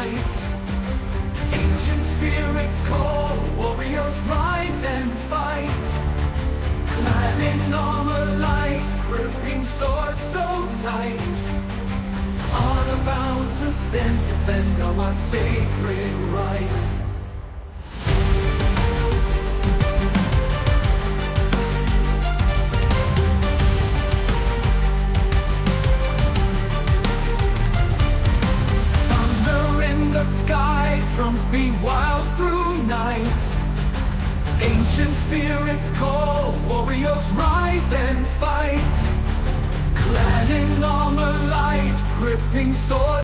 fight. Ancient spirits call, warriors rise and fight. Clad in armor light, gripping swords so tight. Honor bound to stand, defend our sacred right. Sky drums beat wild through night. Ancient spirits call, warriors rise and fight. Clad in armor light, gripping swords